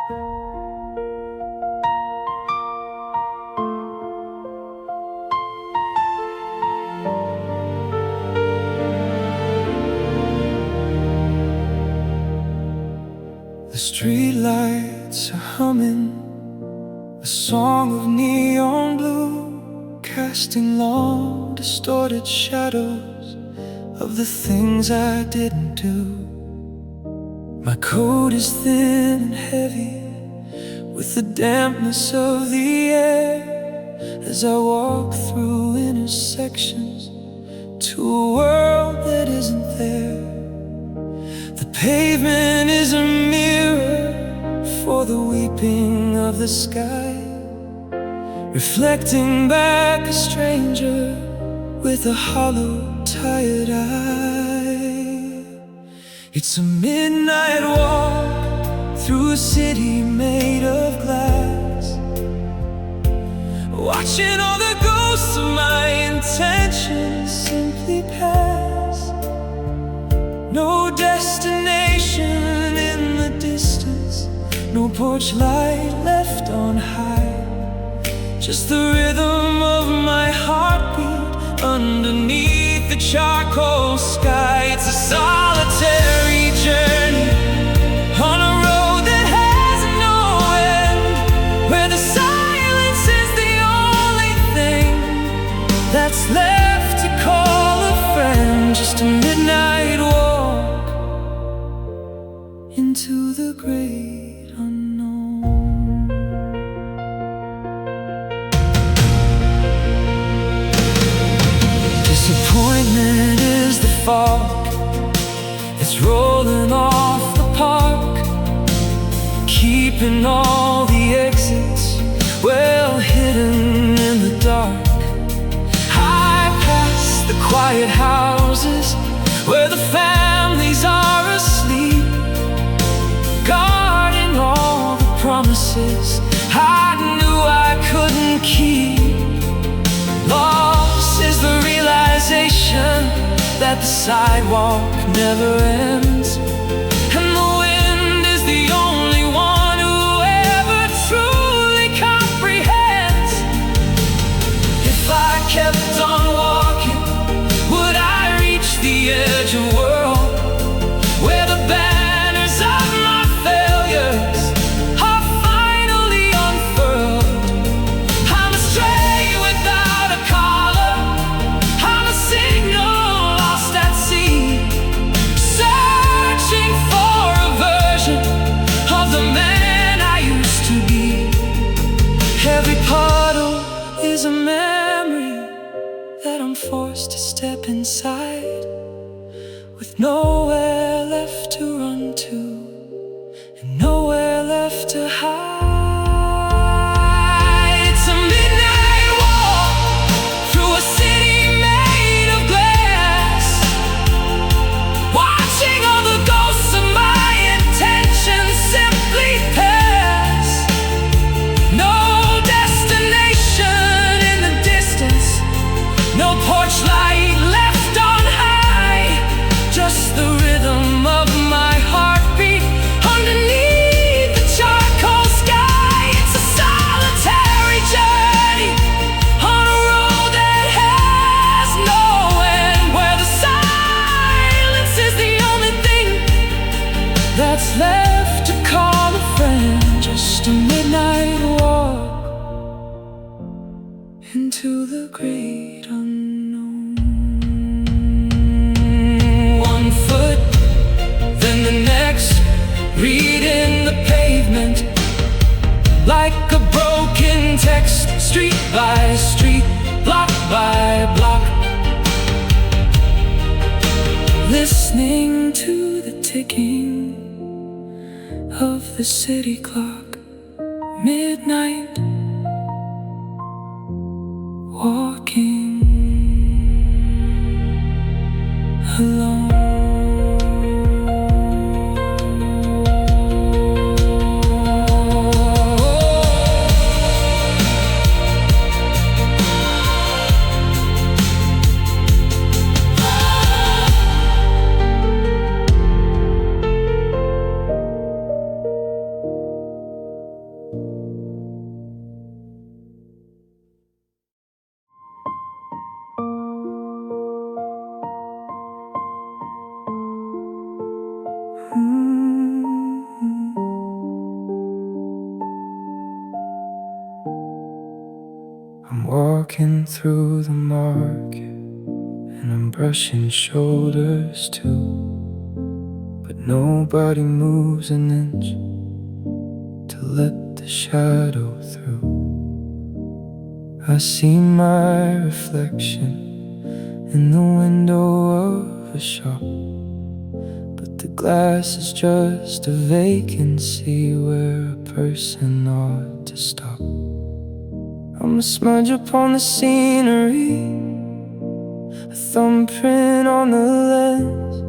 The streetlights are humming a song of neon blue, casting long, distorted shadows of the things I didn't do. My coat is thin and heavy with the dampness of the air as I walk through intersections to a world that isn't there. The pavement is a mirror for the weeping of the sky, reflecting back a stranger with a hollow, tired eye. It's a midnight walk through a city made of glass, watching all the ghosts of my intentions simply pass. No destination in the distance, no porch light left on high, just the rhythm of my heartbeat underneath the charcoal sky. It's a solitary journey on a road that has no end, where the silence is the only thing that's left to call a friend. Just a midnight walk into the great unknown. Disappointment is the fog that's rolling off the park, keeping all the exits well hidden in the dark. I pass the quiet houses where the families are asleep, guarding all the promises I knew I couldn't keep. Loss is the realization that the sidewalk never ends, and the wind is the only one who ever truly comprehends. If I kept on walking, would I reach the edge of world where the banners of my failures are finally unfurled? I'm a stray without a collar, I'm a signal lost at sea, searching for a version of the man I used to be. Every puddle is a memory that I'm forced to step inside, with nowhere left to run to and nowhere left to hide. It's a midnight walk through a city made of glass, watching all the ghosts of my intentions simply pass. No destination in the distance, no porch light left on high, just the rhythm of my heartbeat underneath the charcoal sky. It's a solitary journey on a road that has no end, where the silence is the only thing that's left to call a friend. Just a midnight walk into the great unknown. One foot, then the next, reading the pavement like a broken text, street by street, block by block, listening to the ticking of the city clock. Midnight walking alone. walking through the market, and I'm brushing shoulders too, but nobody moves an inch to let the shadow through. I see my reflection in the window of a shop, but the glass is just a vacancy where a person ought to stop. I'm a smudge upon the scenery, a thumbprint on the lens,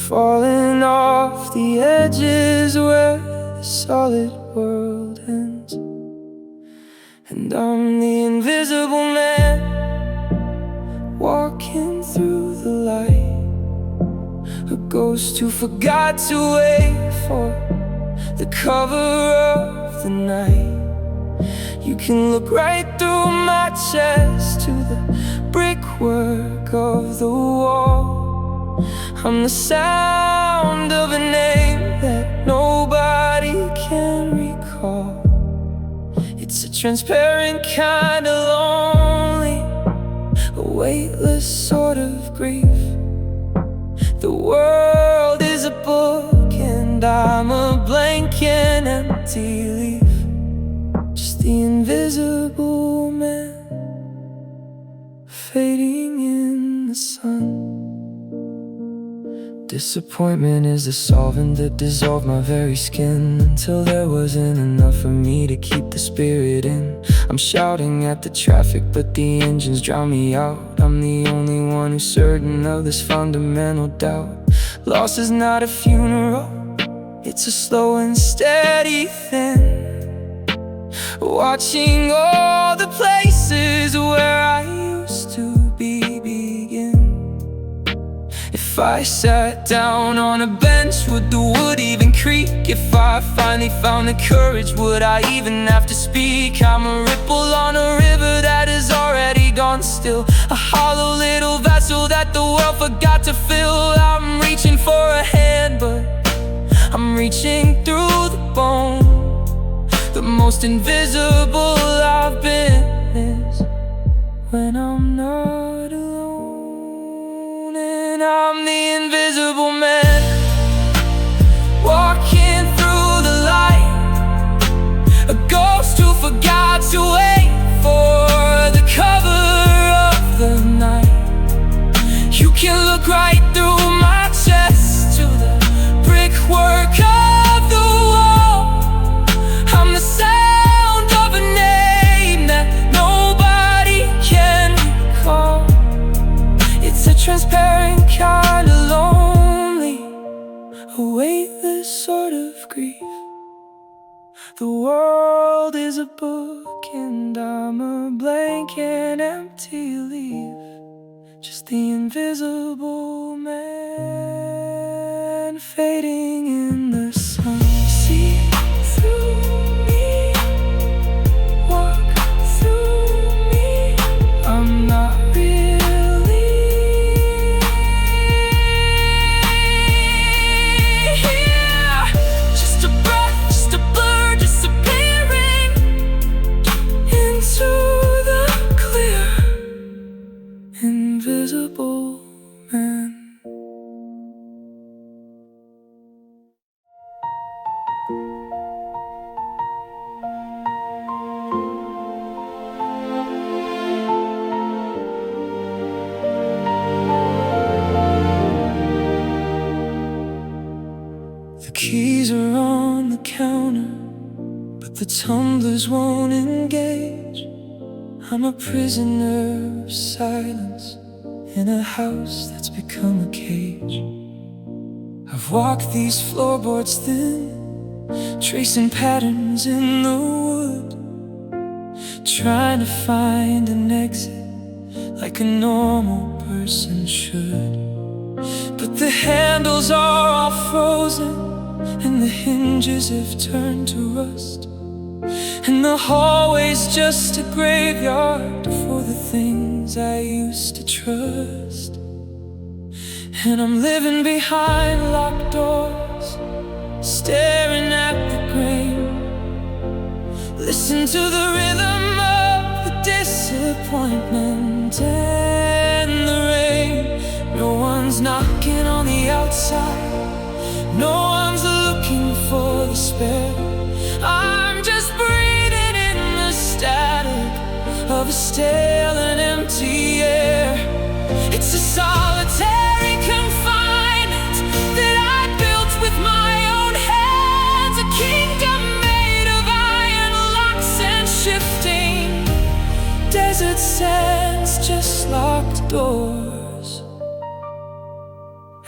falling off the edges where the solid world ends. And I'm the invisible man, walking through the light, a ghost who forgot to wait for the cover of the night. You can look right through my chest to the brickwork of the wall. I'm the sound of a name that nobody can recall. It's a transparent kind of lonely, a weightless sort of grief. The world is a book and I'm a blank and empty leaf, just the invisible man fading in the sun. Disappointment is the solvent that dissolved my very skin, until there wasn't enough for me to keep the spirit in. I'm shouting at the traffic, but the engines drown me out. I'm the only one who's certain of this fundamental doubt. Loss is not a funeral, it's a slow and steady thing. Watching all the places where I used to be begin. If I sat down on a bench, would the wood even creak? If I finally found the courage, would I even have to speak? I'm a ripple on a river that is already gone still, a hollow little vessel that the world forgot to fill. I'm reaching for a hand, but I'm reaching through the bone. The most invisible I've been is when I'm not alone. And I'm the invisible man, walking through the light, a ghost who forgot to wait for the cover of the night. You can look right through my chest to the brickwork of the wall. I'm the sound of a name that nobody can recall. It's a transparent kind of lonely, a weightless sort of grief. The world is a book and I'm a blank and empty leaf, just the invisible man fading in the sun. See through me, walk through me. I'm not really here, just a breath, just a blur, disappearing into the clear. Invisible man. The keys are on the counter, but the tumblers won't engage. I'm a prisoner of silence in a house that's become a cage. I've walked these floorboards thin, tracing patterns in the wood, trying to find an exit like a normal person should. But the handles are all frozen and the hinges have turned to rust, and the hallway's just a graveyard for the things I used to trust. And I'm living behind locked doors, staring at the grain. Listen to the rhythm of the distance disappointment and the rain. No one's knocking on the outside, no one's looking for the spare. I'm just breathing in the static of a stale and empty air. It's a solitary confinement that I built with my own hands, a kingdom made of iron locks and shifting desert sands, just locked doors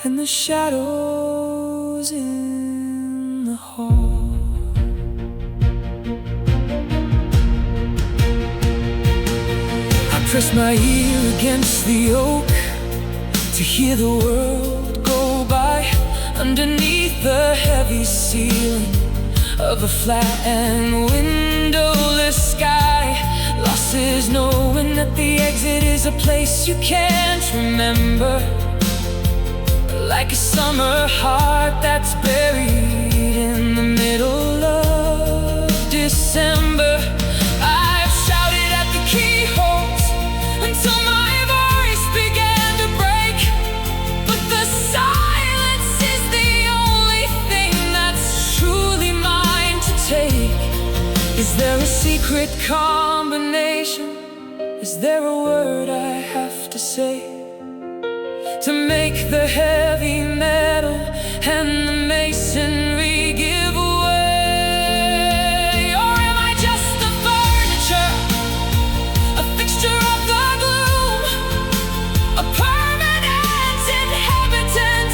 and the shadows in the hall. Press my ear against the oak to hear the world go by underneath the heavy ceiling of a flat and windowless sky. Loss is knowing that the exit is a place you can't remember, like a summer heart that's buried in the middle of December. I've shouted at the keyholes until my voice began to break, but the silence is the only thing that's truly mine to take. Is there a secret combination? Is there a word I have to say to make the heavy metal and the masonry give way? Or am I just the furniture, a fixture of the gloom, a permanent inhabitant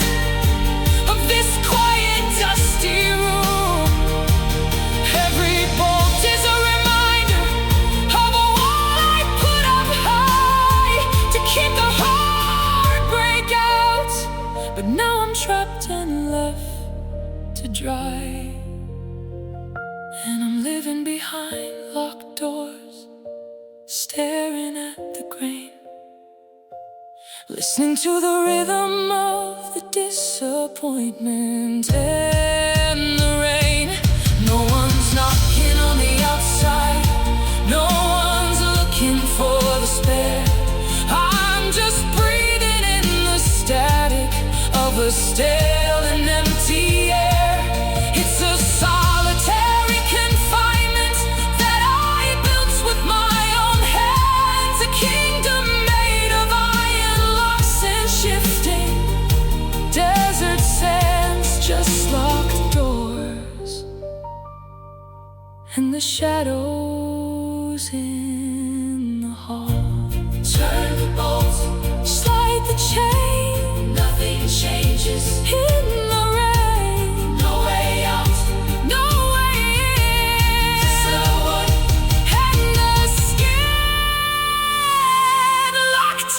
of this quiet, dusty room? Every bolt is a reminder of a wall I put up high to keep the heartbreak out. But now I'm trapped and left to dry, and I'm living behind locked doors, staring at the grain, listening to the rhythm of the disappointment and the rain. No one's knocking on the outside, no one's looking for the spare. I'm just breathing in the static of a stale and empty air. It's a solitary confinement that I built with my own hands, a kingdom made of iron locks and shifting desert sands, just locked doors and the shadows in the hall. Turn the bolt, slide the chain, nothing changes in the rain. No way out, no way in. Just the wood and the skin, locked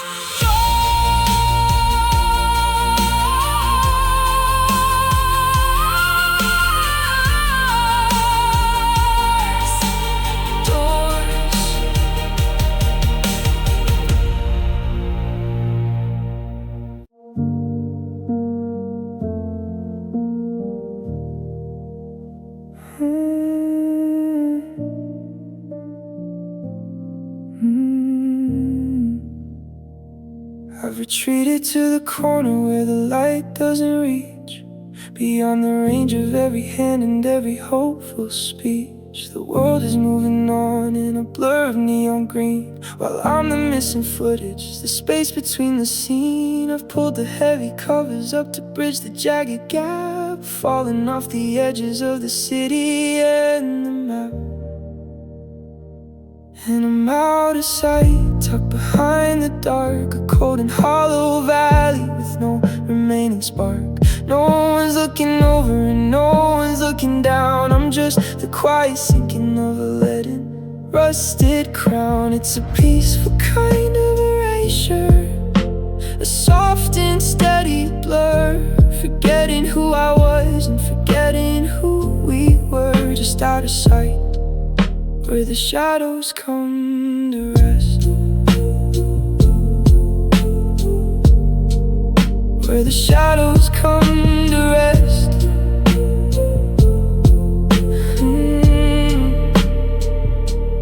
I've retreated to the corner where the light doesn't reach, beyond the range of every hand and every hopeful speech. The world is moving on in a blur of neon green, while I'm the missing footage, the space between the scene. I've pulled the heavy covers up to bridge the jagged gap, falling off the edges of the city and the map. And I'm out of sight, tucked behind the dark, a cold and hollow valley with no remaining spark. No one's looking over and no one's looking down. I'm just the quiet sinking of a leaden, rusted crown. It's a peaceful kind of erasure, a soft and steady blur, forgetting who I was and forgetting who we were. Just out of sight, where the shadows come to rest, where the shadows come to rest.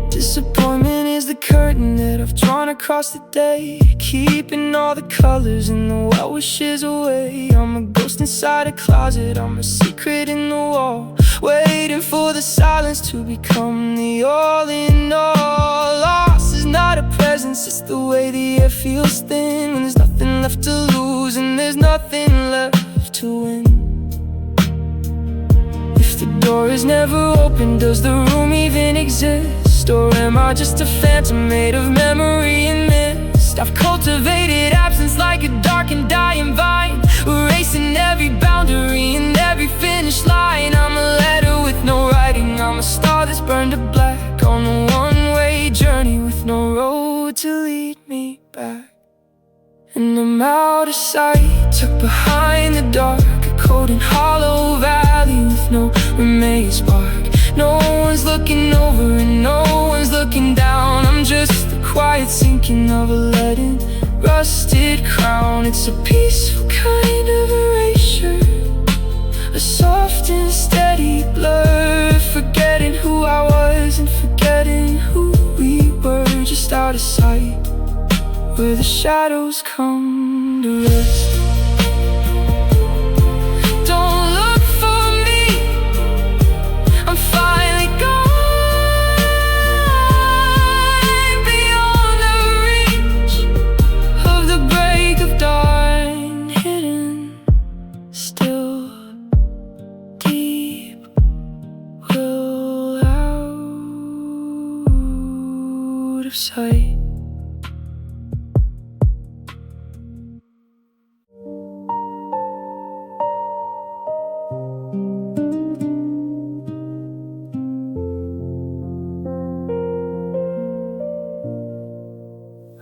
Disappointment is the curtain that I've drawn across the day, keeping all the colors and the well wishes away. I'm a ghost inside a closet, I'm a secret in the wall, waiting for the silence to become the all in all. Loss is not a presence, it's the way the air feels thin, when there's nothing left to lose and there's nothing left to win. If the door is never open, does the room even exist? Or am I just a phantom made of memory and mist? I've cultivated absence like a dark and dying vine, erasing every boundary and every finish line. I'm a letter with no writing, I'm a star that's burned to black, on a one-way journey with no road to lead me back. And I'm out of sight, tucked behind the dark, a cold and hollow valley with no remaining spark. No one's looking over and no one's looking down, I'm just the quiet sinking of a leaden, rusted crown. It's a peaceful kind of erasure, a soft and steady blur, forgetting who I was and forgetting who we were, just out of sight, where the shadows come to rest. Don't look for me, I'm finally gone, beyond the reach of the break of dawn, hidden, still, deep, well out of sight.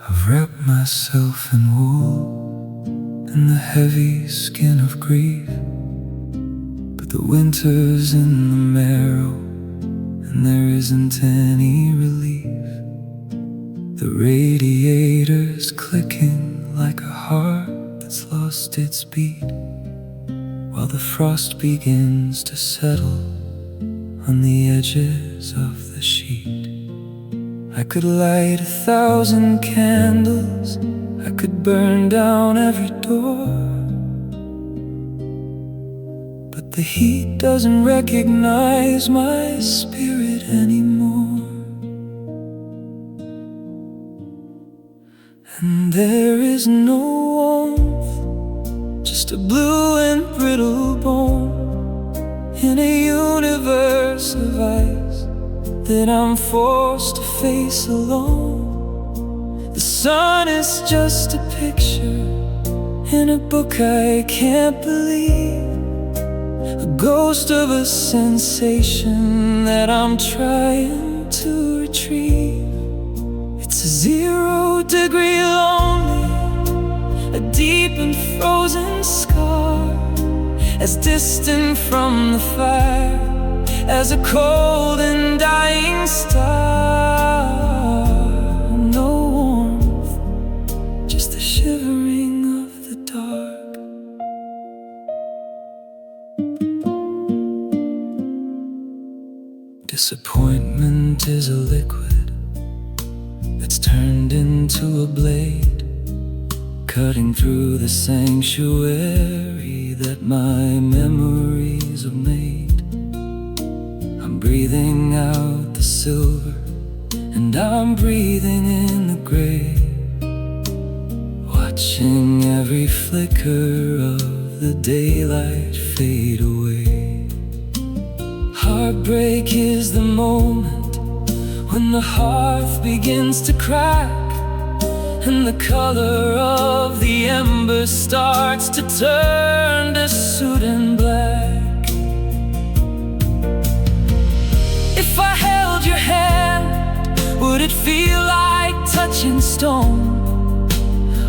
I've wrapped myself in wool and the heavy skin of grief, but the winter's in the marrow and there isn't any relief. The radiator's clicking like a heart that's lost its beat, while the frost begins to settle on the edges of the sheet. I could light 1,000 candles, I could burn down every door, but the heat doesn't recognize my spirit anymore. And there is no warmth, just a blue and brittle bone in a universe of ice that I'm forced to face alone. The sun is just a picture in a book I can't believe, a ghost of a sensation that I'm trying to retrieve. It's a 0 degree lonely, a deep and frozen scar, as distant from the fire as a cold and dying star. No warmth, just the shivering of the dark. Disappointment is a liquid that's turned into a blade, cutting through the sanctuary that my memories have made. I'm breathing out the silver and I'm breathing in the gray, watching every flicker of the daylight fade away. Heartbreak is the moment when the hearth begins to crack and the color of the embers starts to turn to soot and black. If I held your hand, would it feel like touching stone?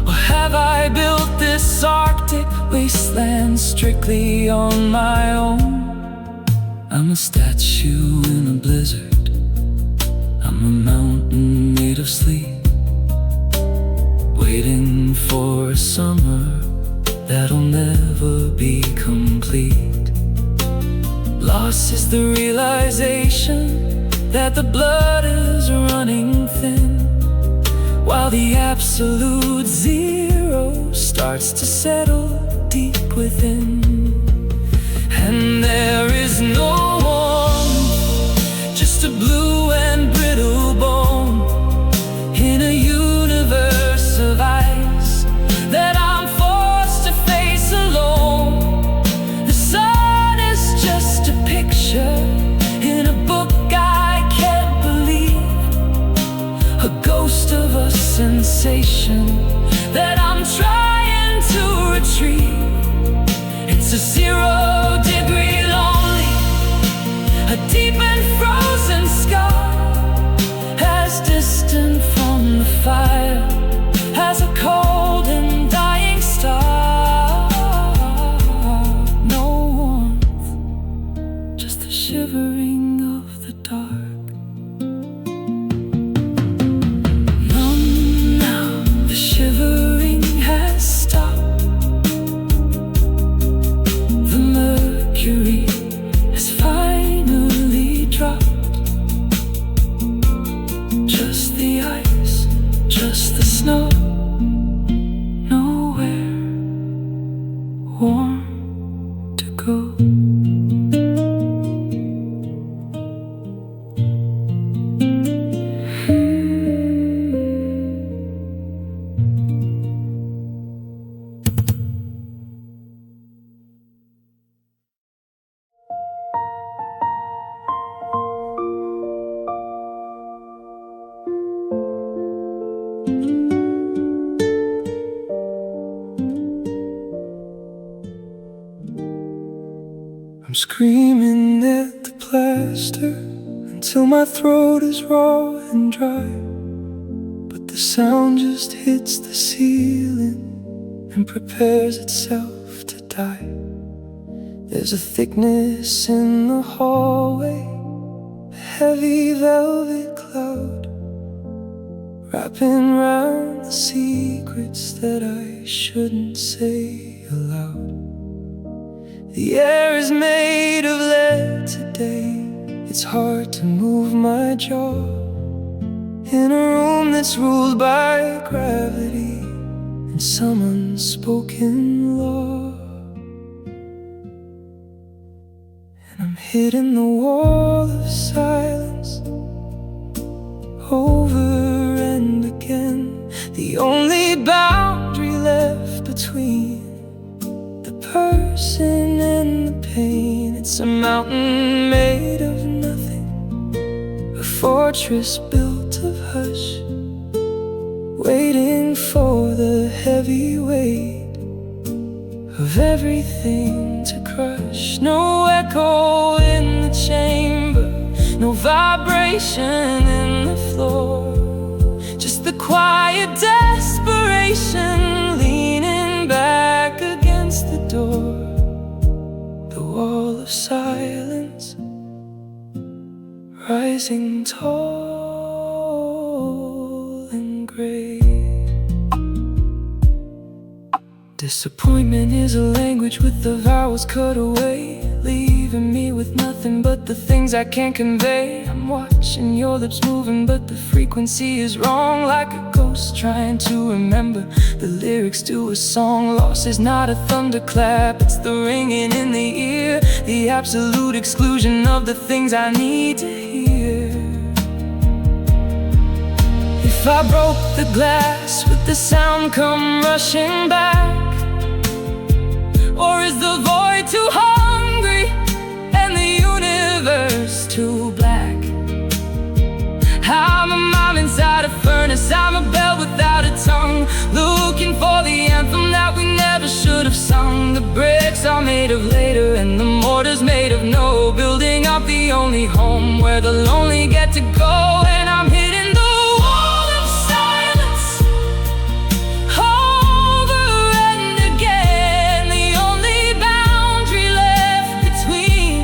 Or have I built this Arctic wasteland strictly on my own? I'm a statue in a blizzard, I'm a mountain made of sleep, waiting for a summer that'll never be complete. Loss is the realization that the blood is running thin, while the absolute zero starts to settle deep within. And there is no warmth, just a blue and brittle bone in a universe of ice that I'm forced to face alone. The sun is just a picture in a book I can't believe, a ghost of a sensation that I'm trying to retrieve. It's a 0-degree lonely, a deep and frozen scar, as distant from the fire as a cold and dying star. No warmth, just the shivering of the dark. Numb now, the shivering has stopped. The mercury has finally dropped. Just the ice, just the snow, nowhere warm to go. I'm screaming at the plaster until my throat is raw and dry, but the sound just hits the ceiling and prepares itself to die. There's a thickness in the hallway, a heavy velvet cloud, wrapping round the secrets that I shouldn't say aloud. The air is made of lead today. It's hard to move my jaw in a room that's ruled by gravity and some unspoken law. And I'm hitting the wall of silence over and again, the only boundary left between the person and the pain. It's a mountain made of nothing, a fortress built of hush, waiting for the heavy weight of everything to crush. No echo in the chamber, no vibration in the floor, just the quiet desperation leaning back against the door. The wall of silence rising tall and gray. Disappointment is a language with the vowels cut away, leaving me with nothing but the things I can't convey. I'm watching your lips moving, but the frequency is wrong, like a ghost trying to remember the lyrics to a song. Loss is not a thunderclap, it's the ringing in the ear, the absolute exclusion of the things I need to hear. If I broke the glass, would the sound come rushing back? Or is the void too hungry and the universe too black? I'm a mom inside a furnace, I'm a bell without a tongue, looking for the anthem that we never should have sung. The bricks are made of later and the mortar's made of no, building up the only home where the lonely get to go. And I'm hitting the wall of silence over and again, the only boundary left between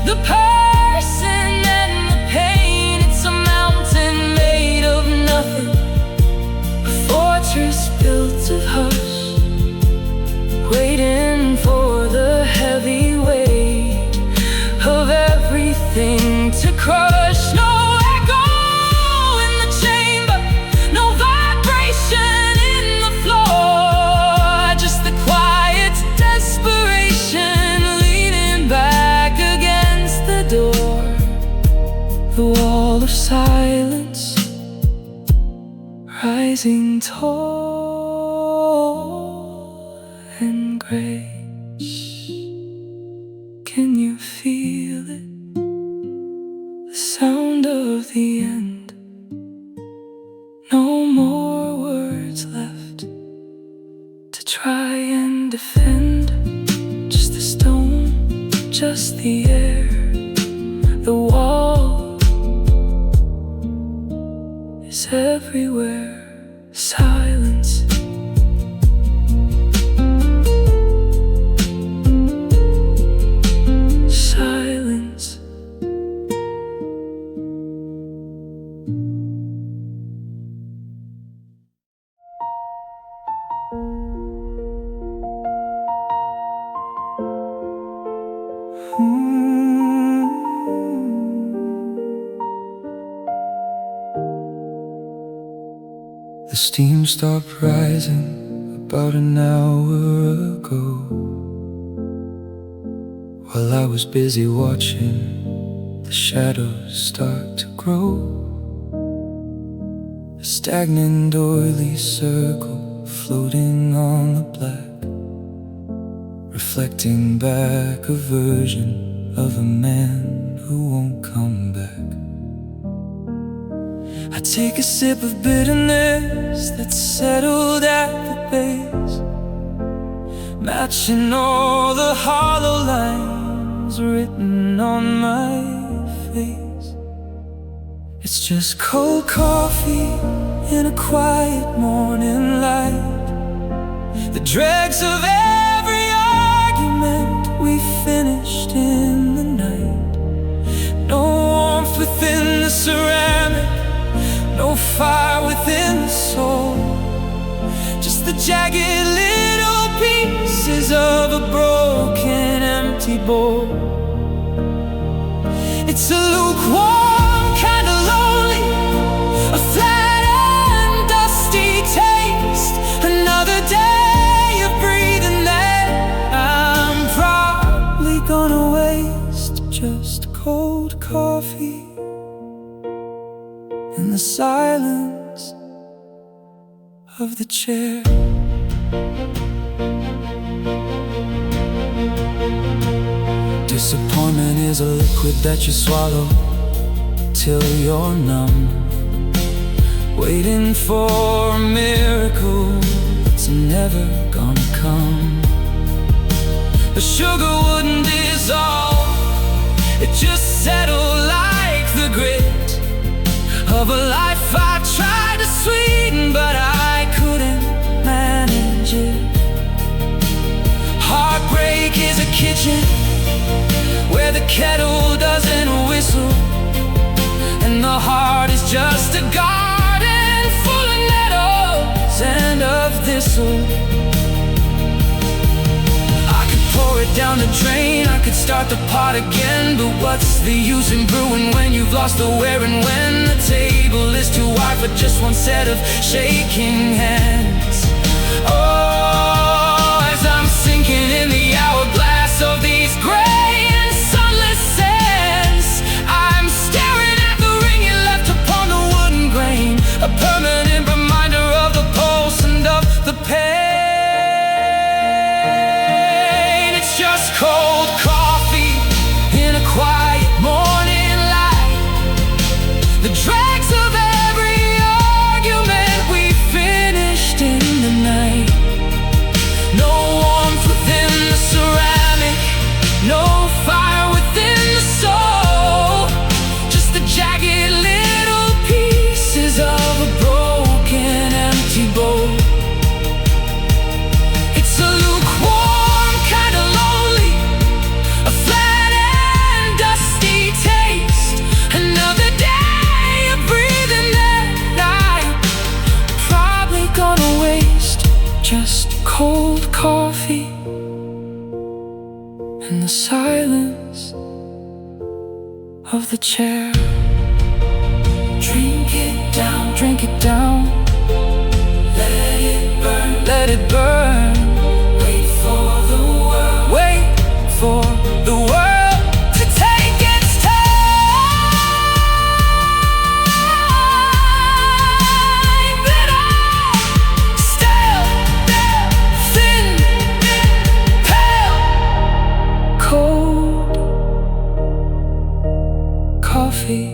the person and the pain. It's a mountain made of nothing, a fortress built of hush, waiting for the heavy weight of everything to crush. No echo in the chamber, no vibe rising tall and gray. Can you feel it? The sound of the end. No more words left to try and defend. Just the stone, just the air, the wall is everywhere. Silence. Silence. The steam stopped rising about an hour ago, while I was busy watching the shadows start to grow. A stagnant oily circle floating on the black, reflecting back a version of a man who won't come back. I take a sip of bitterness that's settled at the base, matching all the hollow lines written on my face. It's just cold coffee in a quiet morning light, the dregs of every argument we finished in the night. No warmth within the ceramic, no fire within the soul, just the jagged little pieces of a broken, empty bowl. It's a lukewarm, kind of lonely, a flat and dusty taste. Another day of breathing that I'm probably gonna waste. Just cold coffee in the silence of the chair. Disappointment is a liquid that you swallow till you're numb, waiting for a miracle that's never gonna come. The sugar wouldn't dissolve, it just settled like the grit of a life I tried to sweeten, but I couldn't manage it. Heartbreak is a kitchen where the kettle doesn't whistle, and the heart is just a garden full of nettles and of thistle. I could pour it down the drain, I could start the pot again, but what's the use in brewing when you've lost the where and when? The table is too wide for just one set of shaking hands. Oh, as I'm sinking in the hourglass of these gray and sunless sands, I'm staring at the ring you left upon the wooden grain, a permanent reminder of the pulse and of the pain. It's just cold coffee in a quiet morning light, the dregs of every argument we finished in the night. No warmth within the ceramic, no fire within the soul, just the jagged little pieces of a broken, empty bowl. It's a lukewarm, kind of lonely, a flat and dusty taste. Another day of breathing that I'm probably gonna waste. Just cold coffee in the silence of the chair. Drink it down, drink it down, let it burn, let it burn. Wait for the world, wait for the world to take its time. That I coffee.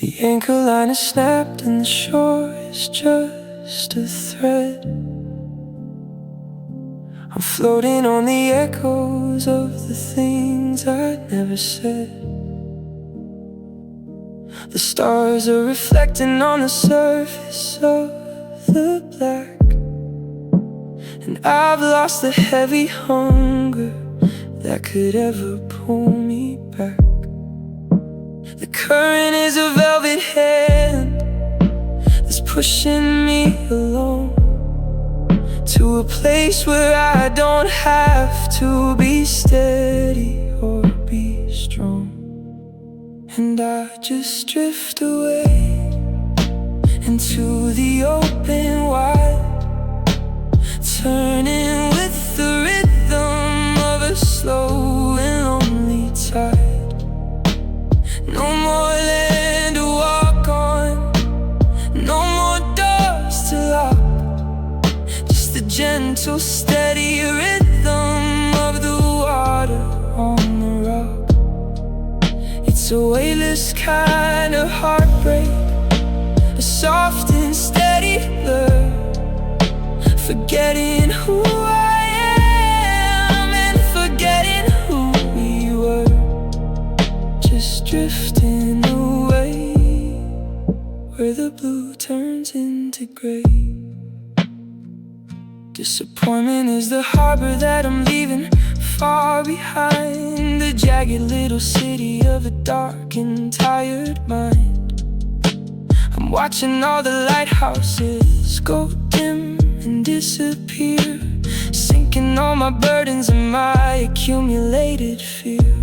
The anchor line is snapped and the shore is just a thread. I'm floating on the echoes of the things I never said. The stars are reflecting on the surface of the black, and I've lost the heavy hunger that could ever pull me back. The current is a velvet hand that's pushing me along to a place where I don't have to be steady or be strong. And I just drift away into the open wide, turning with the rhythm of a slow and lonely tide. No more land to walk on, no more doors to lock, just the gentle, steady rhythm of the water on the rock. It's a weightless kind of heartbreak, a soft and steady blur, forgetting who I am and forgetting who we were, just drifting away where the blue turns into gray. Disappointment is the harbor that I'm leaving far behind, the jagged little city of a dark and tired mind. I'm watching all the lighthouses go dim and disappear, sinking all my burdens and my accumulated fear.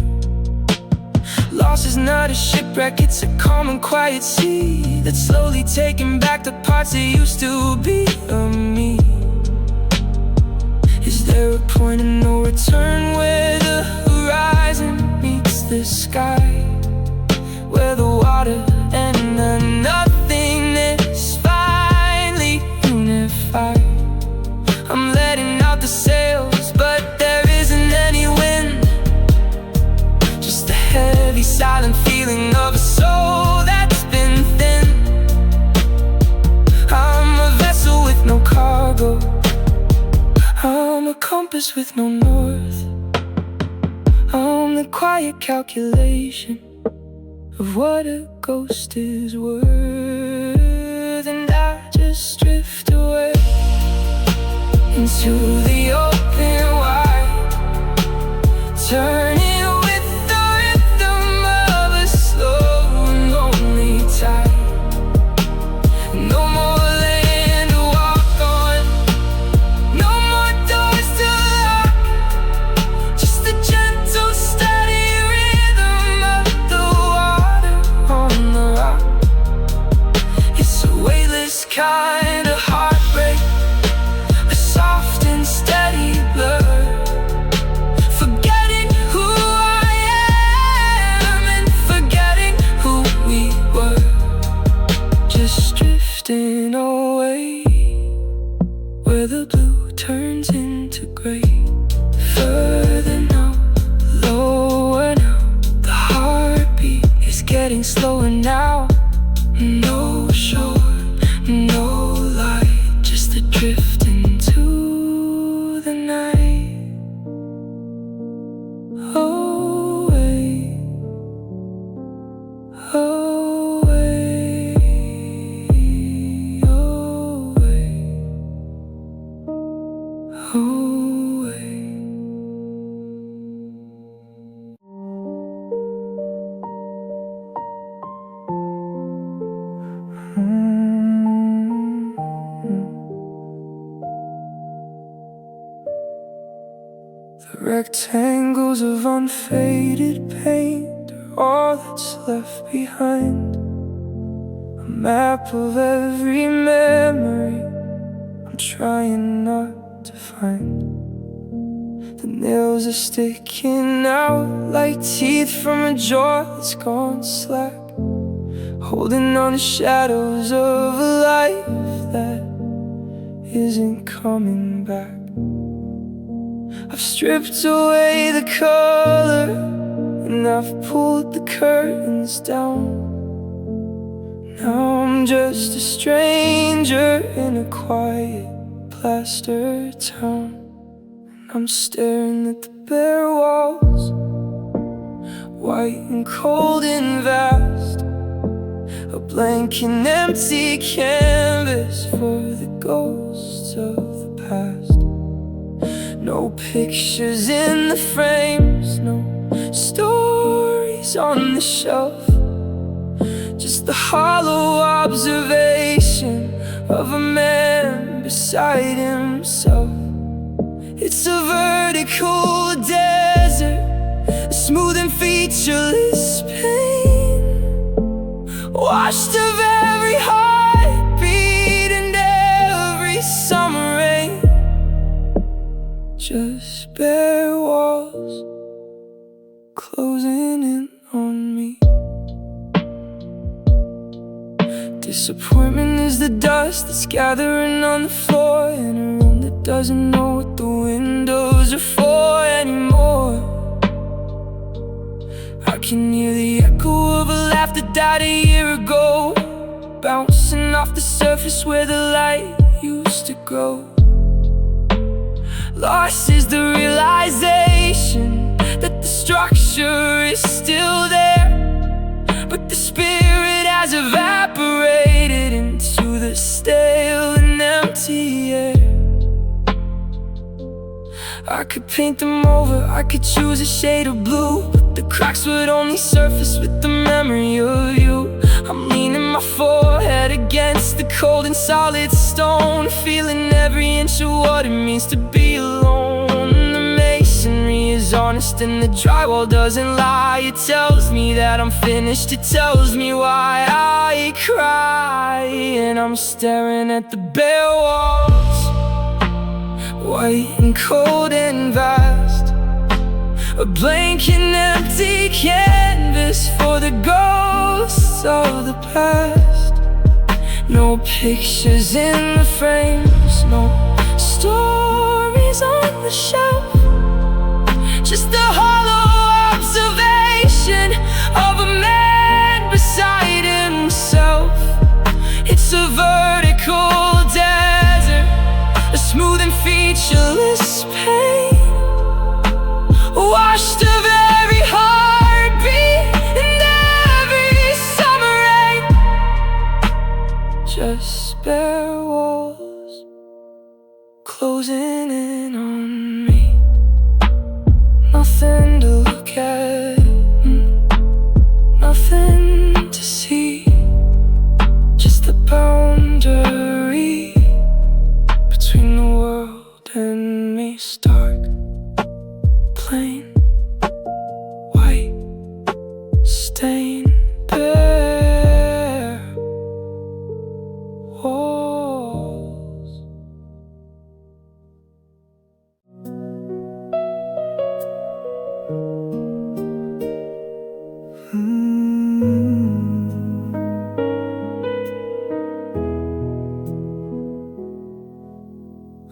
Loss is not a shipwreck, it's a calm and quiet sea that's slowly taking back the parts that used to be of me. Is there a point of no return where the horizon meets the sky, where the water and the nothingness finally unify? I'm letting out the sails, but there isn't any wind, just the heavy silent feeling of a soul that's been thin. I'm a vessel with no cargo, I'm a compass with no north, I'm the quiet calculation of what a ghost is worth. And I just drift away into the open wide, turning with the rhythm of a slow and lonely tide. No more land to walk on, no more doors to lock, just the gentle, steady rhythm of the water on the rock. It's a weightless kind of heartbreak, a soft and steady blur, forgetting who I am and forgetting who we were, just drifting away where the blue turns into gray. Further now, lower now, the heartbeat is getting slower now. No shore, no light, just a drift into the night. Away, away, away, away. The rectangles of unfaded paint are all that's left behind, a map of every memory I'm trying not to find. The nails are sticking out like teeth from a jaw that's gone slack, holding on to shadows of a life that isn't coming back. I've stripped away the color and I've pulled the curtains down. Now I'm just a stranger in a quiet plaster town. I'm staring at the bare walls, white and cold and vast, a blank and empty canvas for the ghosts of the past. No pictures in the frames, no stories on the shelf, just the hollow observation of a man beside himself. It's a vertical desert, a smooth and featureless pain, washed of every heartbeat and every summer rain. Just bare walls closing in on me. Disappointment is the dust that's gathering on the floor in a room that doesn't know what the windows are for anymore. I can hear the echo of a laugh that died a year ago, bouncing off the surface where the light used to grow. Lost is the realization that the structure is still there, but the spirit has evaporated into the stale and empty air. I could paint them over, I could choose a shade of blue, but the cracks would only surface with the memory of you. I'm leaning my forehead against the cold and solid stone, feeling every inch of what it means to be alone. The masonry is honest and the drywall doesn't lie. It tells me that I'm finished, it tells me why I cry. And I'm staring at the bare walls, white and cold and vast, a blank and empty canvas for the ghosts of the past. No pictures in the frames, no stories on the shelf, just a hollow observation of a man beside himself. It's a vertical desert, a smooth and featureless pain, washed of every heartbeat and every summer rain. Just bare walls closing in on me. Nothing to look at, nothing to see, just the boundary between the world and me. Stark, plain, white, stained, bare walls.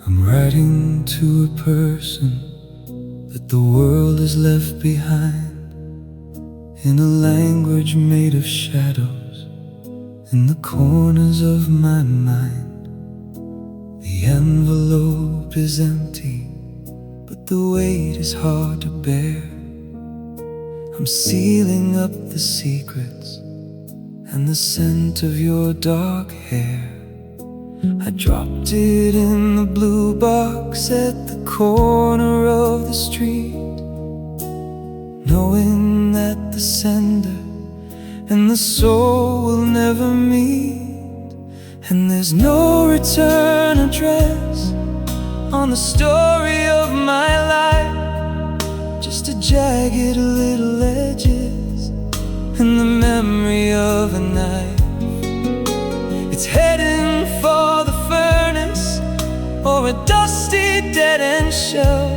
I'm writing to a person that the world has left behind, in a language made of shadows, in the corners of my mind. The envelope is empty, but the weight is hard to bear. I'm sealing up the secrets and the scent of your dark hair. I dropped it in the blue box at the corner of the street, knowing that the sender and the soul will never meet. And there's no return address on the story of my life, just a jagged little edges and the memory of a knife. It's heading for the furnace or a dusty dead-end shelf.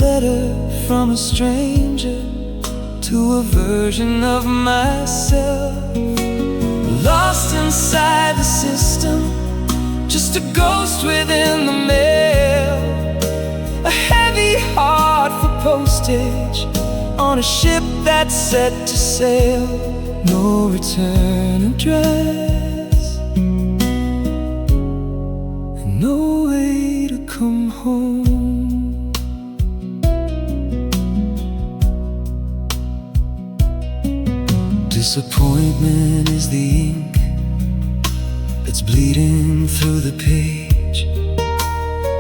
letter from a stranger to a version of myself, lost inside the system, just a ghost within the mail. A heavy heart for postage on a ship that's set to sail. No return address, and no way to come home. Disappointment is the ink that's bleeding through the page,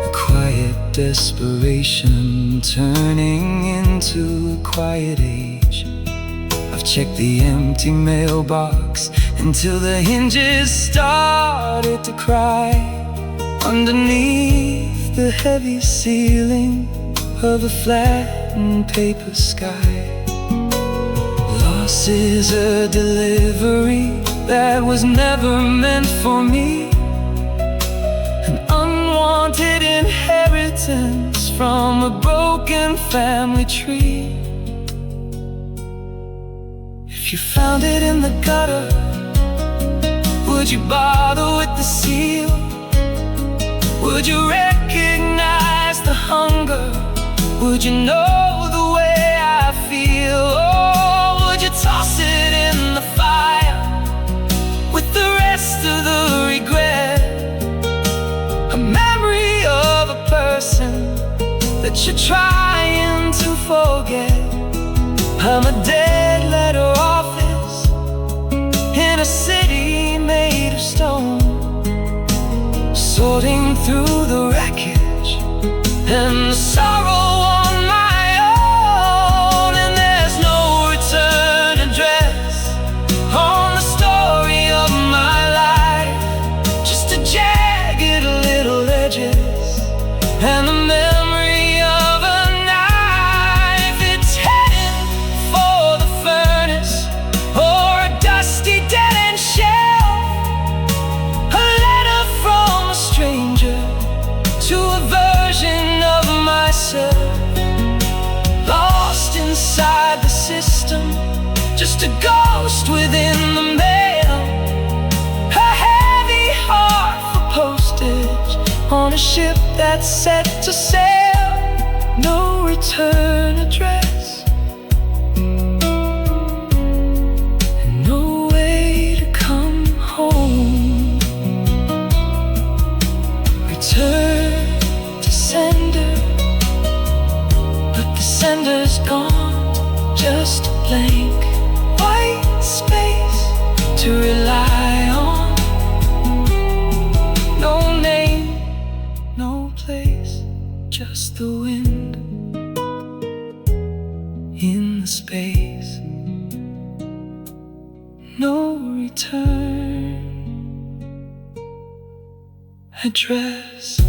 a quiet desperation turning into a quiet age. I've checked the empty mailbox until the hinges started to cry. Underneath the heavy ceiling of a flattened paper sky, loss is a delivery that was never meant for me, an unwanted inheritance from a broken family tree. If you found it in the gutter, would you bother with the seal? Would you recognize the hunger? Would you know the way I feel? Or would you toss it in the fire with the rest of the regret? A memory of a person that you're trying to forget. I'm a dead letter office in a city made of stone, sorting through the wreckage and the sorrow on my own. And there's no return address on the story of my life, just a jagged little edges and the memory of a knife. It's heading for the furnace or a dusty dead-end shelf, a letter from a stranger to a version of myself, lost inside the system, just a ghost within the mail. A heavy heart for postage on a ship that's set to sail. No return address, and no way to come home. Return to sender, but the sender's gone, just a blank white space to rely on. No name, no place, just the wind in the space. No return address.